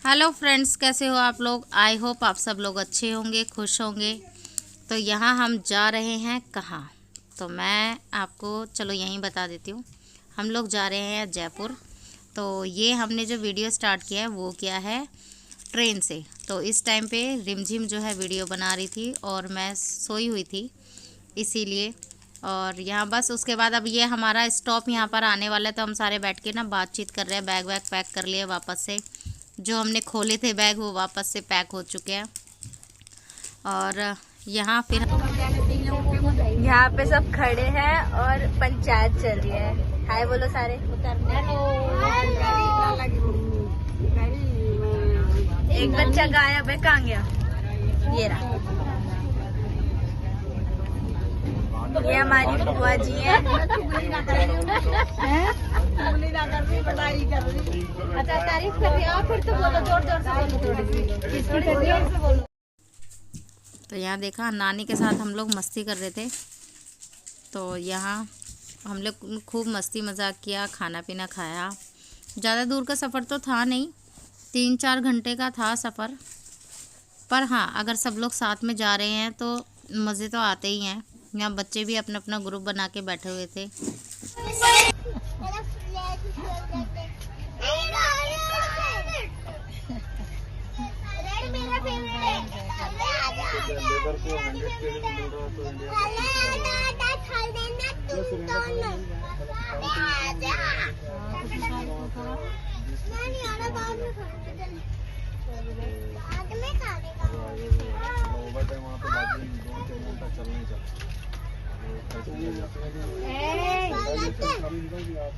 Hello friends, कैसे हो आप लोग। आई होप आप सब लोग अच्छे होंगे, खुश होंगे। तो यहाँ हम जा रहे हैं कहाँ, तो मैं आपको चलो यहीं बता देती हूँ। हम लोग जा रहे हैं जयपुर। तो ये हमने जो वीडियो स्टार्ट किया है वो किया है ट्रेन से। तो इस टाइम पे रिमझिम जो है वीडियो बना रही थी और मैं सोई हुई थी इसीलिए। और यहाँ बस उसके बाद अब ये हमारा स्टॉप यहाँ पर आने वाला है, तो हम सारे बैठ के ना बातचीत कर रहे हैं। बैग वैग पैक कर लिए वापस से, जो हमने खोले थे बैग वो वापस से पैक हो चुके हैं। और यहाँ फिर यहाँ पे सब खड़े हैं और पंचायत चल रही है। हाय बोलो सारे। एक बच्चा गायब है, कहाँ गया? ये रहा। ये हमारी बुआ जी है। अच्छा, तारीफ कर रही हो फिर तो बोलो, जोर जोर से बोलो। तो यहाँ देखा, नानी के साथ हम लोग मस्ती कर रहे थे। तो यहाँ हम लोग खूब मस्ती मजाक किया, खाना पीना खाया। ज़्यादा दूर का सफ़र तो था नहीं, 3-4 घंटे का था सफ़र। पर हाँ, अगर सब लोग साथ में जा रहे हैं तो मज़े तो आते ही हैं। यहाँ बच्चे भी अपना अपना ग्रुप बना के बैठे हुए थे।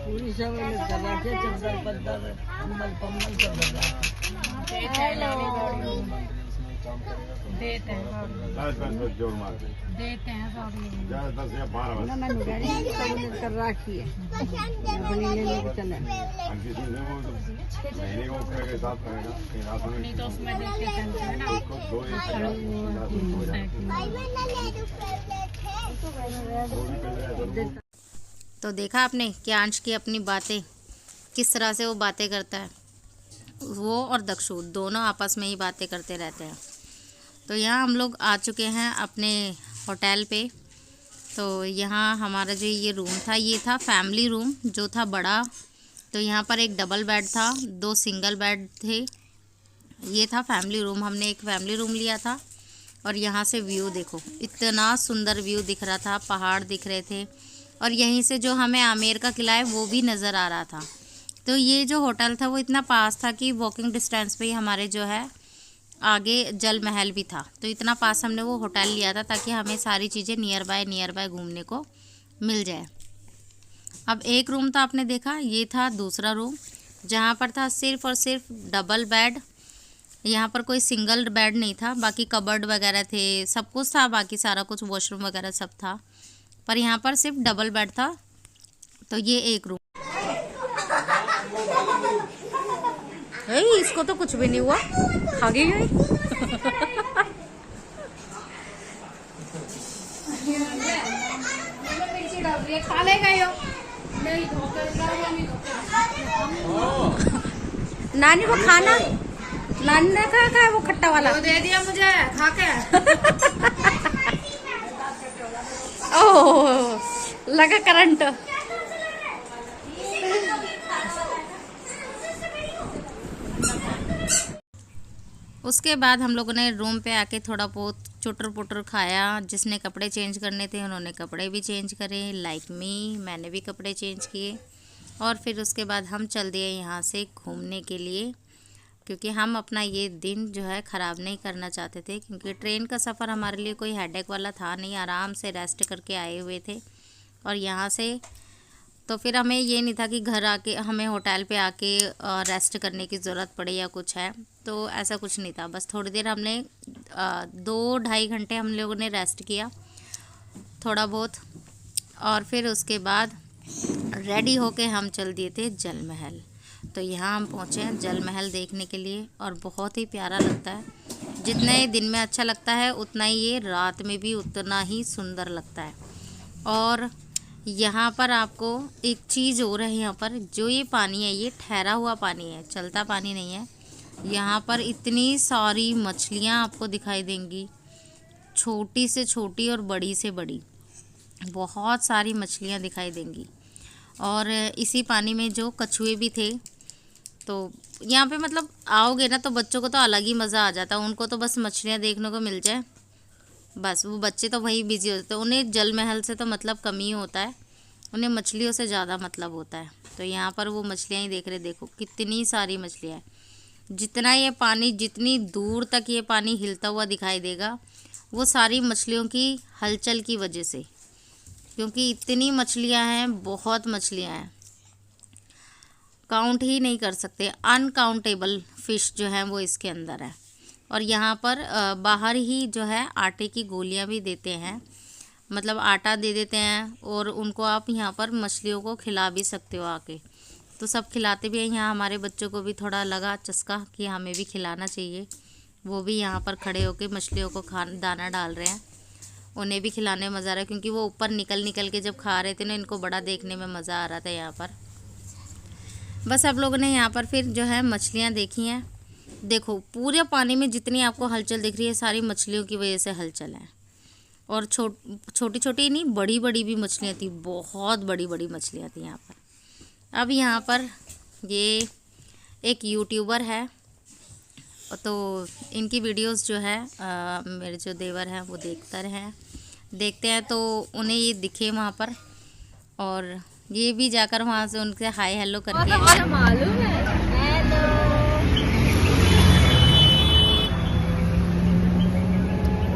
पूरी सब दरवाजे चद्दर पद्दर अम्बल पम्बल सब देते हैं कर राखी है तो उसमें तो देखा आपने कि अंश की अपनी बातें किस तरह से वो बातें करता है। वो और दक्षु दोनों आपस में ही बातें करते रहते हैं। तो यहाँ हम लोग आ चुके हैं अपने होटल पे। तो यहाँ हमारा जो ये रूम था, ये था फैमिली रूम जो था बड़ा। तो यहाँ पर एक डबल बेड था, 2 सिंगल बेड थे। ये था फैमिली रूम, हमने एक फैमिली रूम लिया था। और यहाँ से व्यू देखो, इतना सुंदर व्यू दिख रहा था, पहाड़ दिख रहे थे। और यहीं से जो हमें आमेर का किला है वो भी नज़र आ रहा था। तो ये जो होटल था वो इतना पास था कि वॉकिंग डिस्टेंस पे ही हमारे जो है आगे जल महल भी था। तो इतना पास हमने वो होटल लिया था ताकि हमें सारी चीज़ें नियर बाय घूमने को मिल जाए। अब एक रूम तो आपने देखा, ये था दूसरा रूम जहाँ पर था सिर्फ़ और सिर्फ डबल बेड। यहाँ पर कोई सिंगल बेड नहीं था, बाकी कबर्ड वगैरह थे, सब कुछ था, बाकी सारा कुछ वॉशरूम वगैरह सब था। पर यहाँ पर सिर्फ डबल बेड था। तो ये एक रूम है। इसको तो कुछ भी नहीं हुआ, खा गई है। खा लेगा नानी वो खाना, नानी ने खा वो खट्टा वाला दे दिया मुझे, खा के। ओह, लगा करंट। उसके बाद हम लोगों ने रूम पे आके थोड़ा बहुत चुटर पुटर खाया। जिसने कपड़े चेंज करने थे उन्होंने कपड़े भी चेंज करे, लाइक मी, मैंने भी कपड़े चेंज किए। और फिर उसके बाद हम चल दिए यहाँ से घूमने के लिए, क्योंकि हम अपना ये दिन जो है ख़राब नहीं करना चाहते थे। क्योंकि ट्रेन का सफ़र हमारे लिए कोई हेडेक वाला था नहीं, आराम से रेस्ट करके आए हुए थे। और यहाँ से तो फिर हमें ये नहीं था कि घर आके हमें होटल पे आके रेस्ट करने की ज़रूरत पड़े या कुछ है, तो ऐसा कुछ नहीं था। बस थोड़ी देर हमने 2-2.5 घंटे हम लोगों ने रेस्ट किया थोड़ा बहुत। और फिर उसके बाद रेडी होके हम चल दिए थे जल महल। तो यहाँ हम पहुँचे हैं जल महल देखने के लिए, और बहुत ही प्यारा लगता है। जितना ये दिन में अच्छा लगता है उतना ही ये रात में भी उतना ही सुंदर लगता है। और यहाँ पर आपको एक चीज़ और है, यहाँ पर जो ये पानी है ये ठहरा हुआ पानी है, चलता पानी नहीं है। यहाँ पर इतनी सारी मछलियाँ आपको दिखाई देंगी, छोटी से छोटी और बड़ी से बड़ी, बहुत सारी मछलियाँ दिखाई देंगी। और इसी पानी में जो कछुए भी थे। तो यहाँ पे मतलब आओगे ना तो बच्चों को तो अलग ही मज़ा आ जाता है। उनको तो बस मछलियाँ देखने को मिल जाए, बस वो बच्चे तो वही बिजी होते हैं। उन्हें जल महल से तो मतलब कम ही होता है, उन्हें मछलियों से ज़्यादा मतलब होता है। तो यहाँ पर वो मछलियाँ ही देख रहे, देखो कितनी सारी मछलियाँ हैं। जितना ये पानी, जितनी दूर तक ये पानी हिलता हुआ दिखाई देगा, वो सारी मछलियों की हलचल की वजह से, क्योंकि इतनी मछलियाँ हैं, बहुत मछलियाँ हैं, काउंट ही नहीं कर सकते। अनकाउंटेबल फिश जो है वो इसके अंदर है। और यहाँ पर बाहर ही जो है आटे की गोलियाँ भी देते हैं, मतलब आटा दे देते हैं और उनको आप यहाँ पर मछलियों को खिला भी सकते हो आके। तो सब खिलाते भी हैं। यहाँ हमारे बच्चों को भी थोड़ा लगा चस्का कि हमें भी खिलाना चाहिए। वो भी यहाँ पर खड़े होकर मछलियों को दाना डाल रहे हैं। उन्हें भी खिलाने में मज़ा आ रहा है, क्योंकि वो ऊपर निकल निकल के जब खा रहे थे ना, इनको बड़ा देखने में मज़ा आ रहा था यहाँ पर। बस आप लोगों ने यहाँ पर फिर जो है मछलियाँ देखी हैं। देखो पूरे पानी में जितनी आपको हलचल दिख रही है, सारी मछलियों की वजह से हलचल है। और छोटी छोटी नहीं, बड़ी बड़ी भी मछलियाँ थी, बहुत बड़ी बड़ी मछलियाँ थी यहाँ पर। अब यहाँ पर ये एक यूट्यूबर है, तो इनकी वीडियोस जो है मेरे जो देवर हैं वो देखते हैं। तो उन्हें ये दिखे वहाँ पर, और ये भी जाकर वहाँ से उनसे हाय हेलो करके आए। मालूम है।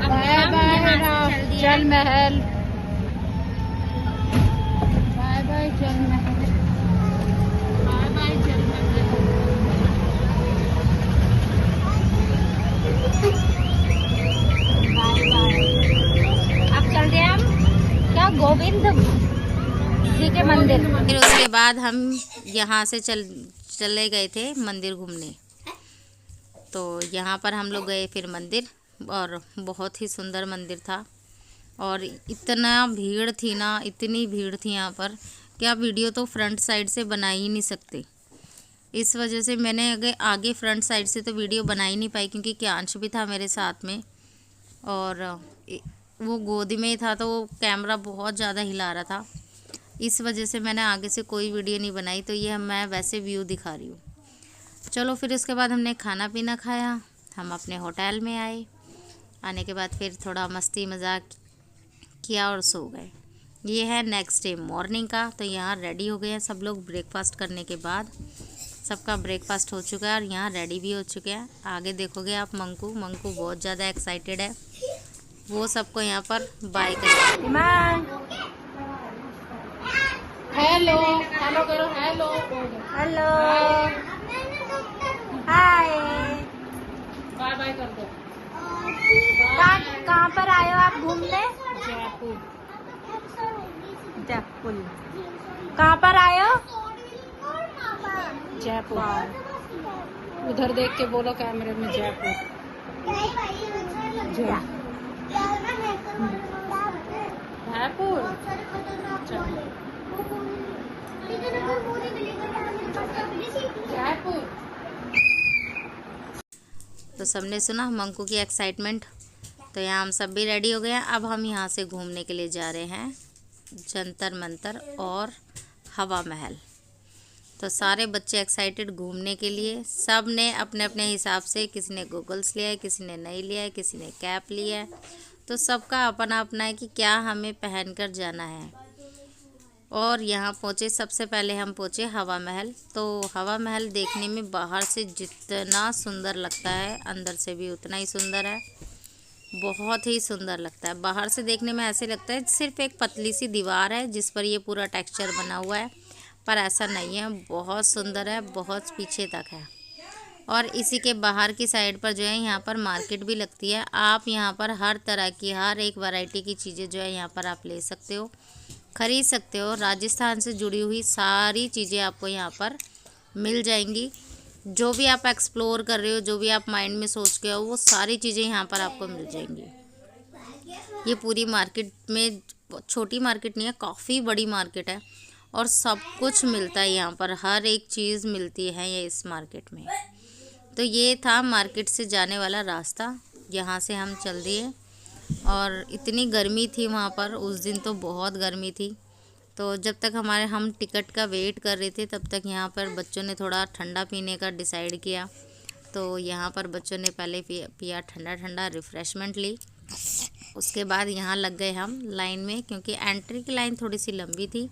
Bye bye Jal Mahal, bye bye Jal Mahal, bye bye Jal Mahal. Bye bye. अब चल रहे हैं हम क्या, गोविंद जी के मंदिर। फिर उसके बाद हम यहाँ से चले गए थे मंदिर घूमने। तो यहाँ पर हम लोग गए फिर मंदिर, और बहुत ही सुंदर मंदिर था। और इतना भीड़ थी ना, इतनी भीड़ थी यहाँ पर कि आप वीडियो तो फ्रंट साइड से बना ही नहीं सकते। इस वजह से मैंने आगे फ्रंट साइड से तो वीडियो बना ही नहीं पाई, क्योंकि क्यांश भी था मेरे साथ में और वो गोदी में ही था, तो वो कैमरा बहुत ज़्यादा हिला रहा था। इस वजह से मैंने आगे से कोई वीडियो नहीं बनाई। तो ये मैं वैसे व्यू दिखा रही हूँ। चलो फिर उसके बाद हमने खाना पीना खाया, हम अपने होटल में आए। आने के बाद फिर थोड़ा मस्ती मजाक किया और सो गए। ये है नेक्स्ट डे मॉर्निंग का। तो यहाँ रेडी हो गए हैं सब लोग ब्रेकफास्ट करने के बाद। सबका ब्रेकफास्ट हो चुका है और यहाँ रेडी भी हो चुके हैं। आगे देखोगे आप मंकू बहुत ज़्यादा एक्साइटेड है, वो सबको यहाँ पर बाय करें। हेलो हेलो करो, hello hello hi. Bye bye कर दो। कहाँ पर आए हो आप घूमने? जयपुर। जयपुर। कहाँ पर आए हो? जयपुर। उधर देख के बोलो कैमरे में, जयपुर। जयपुर। जयपुर। तो सबने सुना मंकू की एक्साइटमेंट। तो यहाँ हम सब भी रेडी हो गए हैं। अब हम यहाँ से घूमने के लिए जा रहे हैं जंतर मंतर और हवा महल। तो सारे बच्चे एक्साइटेड घूमने के लिए। सब ने अपने अपने हिसाब से, किसी ने गॉगल्स लिया है, किसी ने नहीं लिया है, किसी ने कैप लिया है। तो सबका अपना अपना है कि क्या हमें पहन कर जाना है। और यहाँ पहुँचे, सबसे पहले हम पहुँचे हवा महल। तो हवा महल देखने में बाहर से जितना सुंदर लगता है, अंदर से भी उतना ही सुंदर है। बहुत ही सुंदर लगता है। बाहर से देखने में ऐसे लगता है सिर्फ एक पतली सी दीवार है जिस पर ये पूरा टेक्सचर बना हुआ है, पर ऐसा नहीं है। बहुत सुंदर है, बहुत पीछे तक है। और इसी के बाहर की साइड पर जो है यहाँ पर मार्केट भी लगती है। आप यहाँ पर हर तरह की, हर एक वैरायटी की चीज़ें जो है यहाँ पर आप ले सकते हो, खरीद सकते हो। राजस्थान से जुड़ी हुई सारी चीज़ें आपको यहाँ पर मिल जाएंगी। जो भी आप एक्सप्लोर कर रहे हो, जो भी आप माइंड में सोच के हो, वो सारी चीज़ें यहाँ पर आपको मिल जाएंगी। ये पूरी मार्केट में, छोटी मार्केट नहीं है, काफ़ी बड़ी मार्केट है और सब कुछ मिलता है यहाँ पर, हर एक चीज़ मिलती है ये इस मार्केट में। तो ये था मार्केट से जाने वाला रास्ता, यहाँ से हम चल दिए। और इतनी गर्मी थी वहाँ पर, उस दिन तो बहुत गर्मी थी। तो जब तक हम टिकट का वेट कर रहे थे, तब तक यहाँ पर बच्चों ने थोड़ा ठंडा पीने का डिसाइड किया। तो यहाँ पर बच्चों ने पहले पिया ठंडा ठंडा, रिफ़्रेशमेंट ली। उसके बाद यहाँ लग गए हम लाइन में, क्योंकि एंट्री की लाइन थोड़ी सी लंबी थी।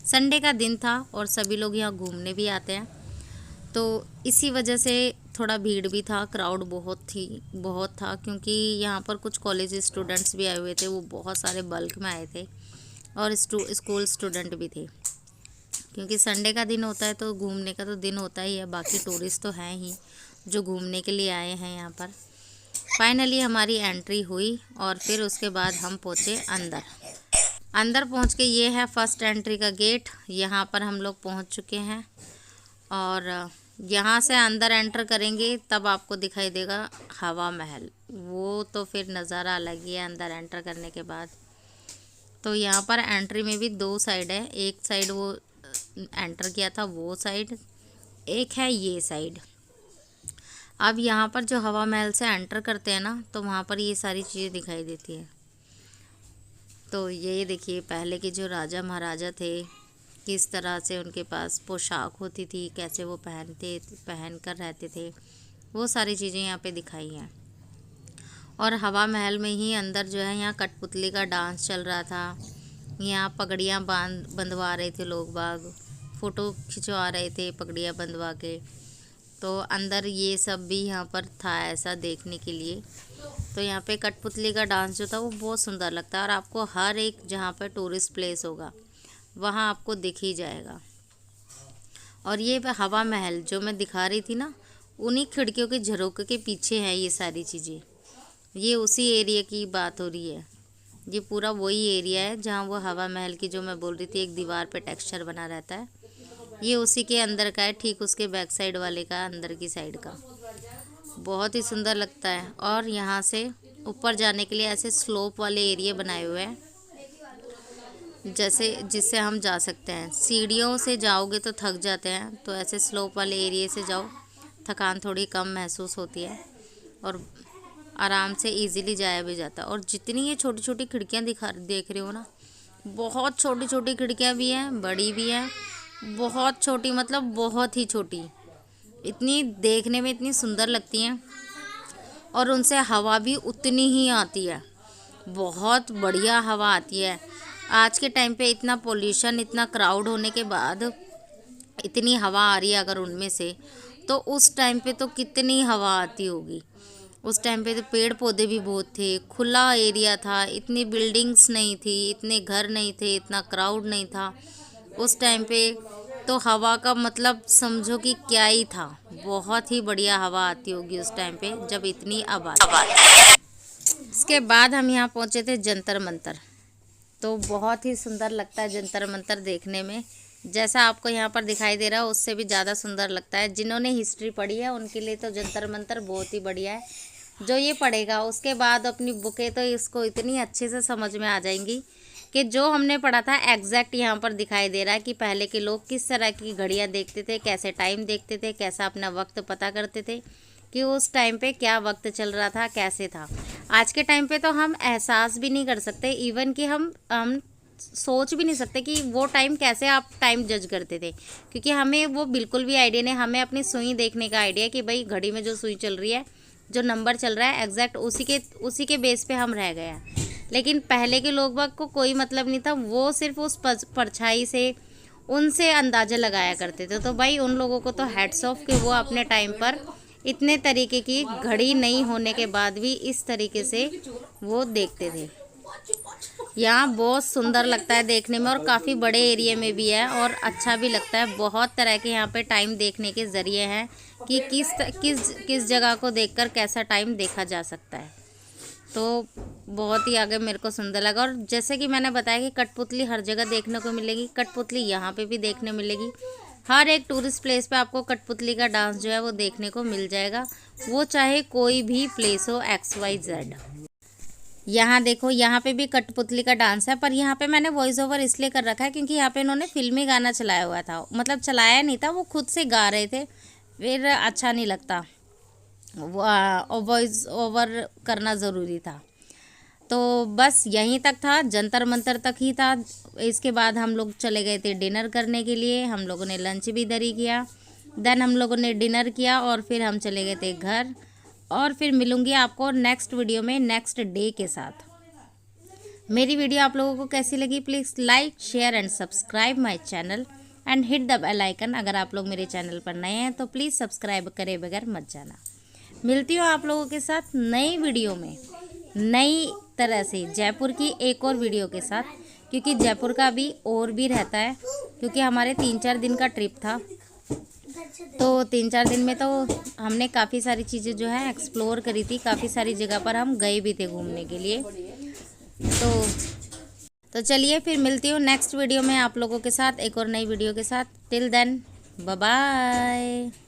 संडे का दिन था और सभी लोग यहाँ घूमने भी आते हैं, तो इसी वजह से थोड़ा भीड़ भी था, क्राउड बहुत था, क्योंकि यहाँ पर कुछ कॉलेज स्टूडेंट्स भी आए हुए थे, वो बहुत सारे बल्क में आए थे, और स्कूल स्टूडेंट भी थे। क्योंकि संडे का दिन होता है तो घूमने का तो दिन होता ही है, बाकी टूरिस्ट तो हैं ही जो घूमने के लिए आए हैं यहाँ पर। फाइनली हमारी एंट्री हुई और फिर उसके बाद हम पहुँचे अंदर पहुँच के ये है फर्स्ट एंट्री का गेट। यहाँ पर हम लोग पहुँच चुके हैं और यहाँ से अंदर एंटर करेंगे तब आपको दिखाई देगा हवा महल। वो तो फिर नज़ारा अलग ही है अंदर एंटर करने के बाद। तो यहाँ पर एंट्री में भी 2 साइड है, एक साइड वो एंटर किया था वो साइड, एक है ये साइड। अब यहाँ पर जो हवा महल से एंटर करते हैं ना, तो वहाँ पर ये सारी चीज़ें दिखाई देती है। तो ये देखिए पहले के जो राजा महाराजा थे, किस तरह से उनके पास पोशाक होती थी, कैसे वो पहन कर रहते थे, वो सारी चीज़ें यहाँ पे दिखाई हैं। और हवा महल में ही अंदर जो है यहाँ कठपुतली का डांस चल रहा था। यहाँ पगड़ियाँ बंधवा रहे थे लोग बाग, फ़ोटो खिंचवा रहे थे पगड़ियाँ बंधवा के। तो अंदर ये सब भी यहाँ पर था ऐसा देखने के लिए। तो यहाँ पे कठपुतली का डांस जो था वो बहुत सुंदर लगता है, और आपको हर एक जहाँ पर टूरिस्ट प्लेस होगा वहाँ आपको दिख ही जाएगा। और ये हवा महल जो मैं दिखा रही थी ना, उन्हीं खिड़कियों के झरोखे के पीछे है ये सारी चीज़ें। ये उसी एरिया की बात हो रही है, ये पूरा वही एरिया है जहाँ वो हवा महल की जो मैं बोल रही थी एक दीवार पे टेक्सचर बना रहता है, ये उसी के अंदर का है, ठीक उसके बैक साइड वाले का, अंदर की साइड का। बहुत ही सुंदर लगता है। और यहाँ से ऊपर जाने के लिए ऐसे स्लोप वाले एरिया बनाए हुए हैं, जैसे जिससे हम जा सकते हैं। सीढ़ियों से जाओगे तो थक जाते हैं, तो ऐसे स्लोप वाले एरिया से जाओ, थकान थोड़ी कम महसूस होती है और आराम से इजीली जाया भी जाता है। और जितनी ये छोटी छोटी खिड़कियाँ देख रहे हो ना, बहुत छोटी छोटी खिड़कियाँ भी हैं, बड़ी भी हैं। बहुत छोटी मतलब बहुत ही छोटी, इतनी देखने में इतनी सुंदर लगती हैं, और उनसे हवा भी उतनी ही आती है, बहुत बढ़िया हवा आती है। आज के टाइम पे इतना पोल्यूशन, इतना क्राउड होने के बाद इतनी हवा आ रही है अगर उनमें से, तो उस टाइम पे तो कितनी हवा आती होगी। उस टाइम पे तो पेड़ पौधे भी बहुत थे, खुला एरिया था, इतनी बिल्डिंग्स नहीं थी, इतने घर नहीं थे, इतना क्राउड नहीं था उस टाइम पे। तो हवा का मतलब समझो कि क्या ही था, बहुत ही बढ़िया हवा आती होगी उस टाइम पे जब इतनी आबादी। इसके बाद हम यहाँ पहुँचे थे जंतर मंतर। तो बहुत ही सुंदर लगता है जंतर मंतर देखने में, जैसा आपको यहाँ पर दिखाई दे रहा है उससे भी ज़्यादा सुंदर लगता है। जिन्होंने हिस्ट्री पढ़ी है उनके लिए तो जंतर मंतर बहुत ही बढ़िया है। जो ये पढ़ेगा उसके बाद अपनी बुकें तो इसको इतनी अच्छे से समझ में आ जाएंगी कि जो हमने पढ़ा था एग्जैक्ट यहाँ पर दिखाई दे रहा है कि पहले के लोग किस तरह की घड़ियाँ देखते थे, कैसे टाइम देखते थे, कैसा अपना वक्त पता करते थे, कि उस टाइम पे क्या वक्त चल रहा था, कैसे था। आज के टाइम पे तो हम एहसास भी नहीं कर सकते, इवन कि हम सोच भी नहीं सकते कि वो टाइम कैसे आप टाइम जज करते थे, क्योंकि हमें वो बिल्कुल भी आइडिया नहीं। हमें अपनी सुई देखने का आइडिया कि भाई घड़ी में जो सुई चल रही है, जो नंबर चल रहा है एग्जैक्ट उसी के बेस पे हम रह गए हैं। लेकिन पहले के लोग बाग को कोई मतलब नहीं था, वो सिर्फ उस परछाई से उनसे अंदाज़ा लगाया करते थे। तो भाई उन लोगों को तो हैट्स ऑफ कि वो अपने टाइम पर इतने तरीके की घड़ी नहीं होने के बाद भी इस तरीके से वो देखते थे। यहाँ बहुत सुंदर लगता है देखने में, और काफ़ी बड़े एरिया में भी है और अच्छा भी लगता है। बहुत तरह के यहाँ पे टाइम देखने के ज़रिए हैं कि किस जगह को देखकर कैसा टाइम देखा जा सकता है। तो बहुत ही आगे मेरे को सुंदर लगा। और जैसे कि मैंने बताया कि कठपुतली हर जगह देखने को मिलेगी, कठपुतली यहाँ पे भी देखने मिलेगी। हर एक टूरिस्ट प्लेस पे आपको कठपुतली का डांस जो है वो देखने को मिल जाएगा, वो चाहे कोई भी प्लेस हो XYZ। यहाँ देखो, यहाँ पे भी कठपुतली का डांस है, पर यहाँ पे मैंने वॉइस ओवर इसलिए कर रखा है क्योंकि यहाँ पे इन्होंने फिल्मी गाना चलाया हुआ था। मतलब चलाया नहीं था, वो खुद से गा रहे थे, फिर अच्छा नहीं लगता। वॉइस ओवर करना ज़रूरी था। तो बस यहीं तक था, जंतर मंतर तक ही था। इसके बाद हम लोग चले गए थे डिनर करने के लिए। हम लोगों ने लंच भी इधर ही किया, देन हम लोगों ने डिनर किया और फिर हम चले गए थे घर। और फिर मिलूँगी आपको नेक्स्ट वीडियो में नेक्स्ट डे के साथ। मेरी वीडियो आप लोगों को कैसी लगी, please like share and subscribe my channel and hit the bell icon. अगर आप लोग मेरे चैनल पर नए हैं तो प्लीज़ सब्सक्राइब करे बगैर मत जाना। मिलती हूँ आप लोगों के साथ नई वीडियो में, नई तरह से जयपुर की एक और वीडियो के साथ, क्योंकि जयपुर का भी और भी रहता है, क्योंकि हमारे 3-4 दिन का ट्रिप था। तो 3-4 दिन में तो हमने काफ़ी सारी चीज़ें जो है एक्सप्लोर करी थी, काफ़ी सारी जगह पर हम गए भी थे घूमने के लिए। तो चलिए फिर मिलती हूँ नेक्स्ट वीडियो में आप लोगों के साथ, एक और नई वीडियो के साथ। Till then bye bye.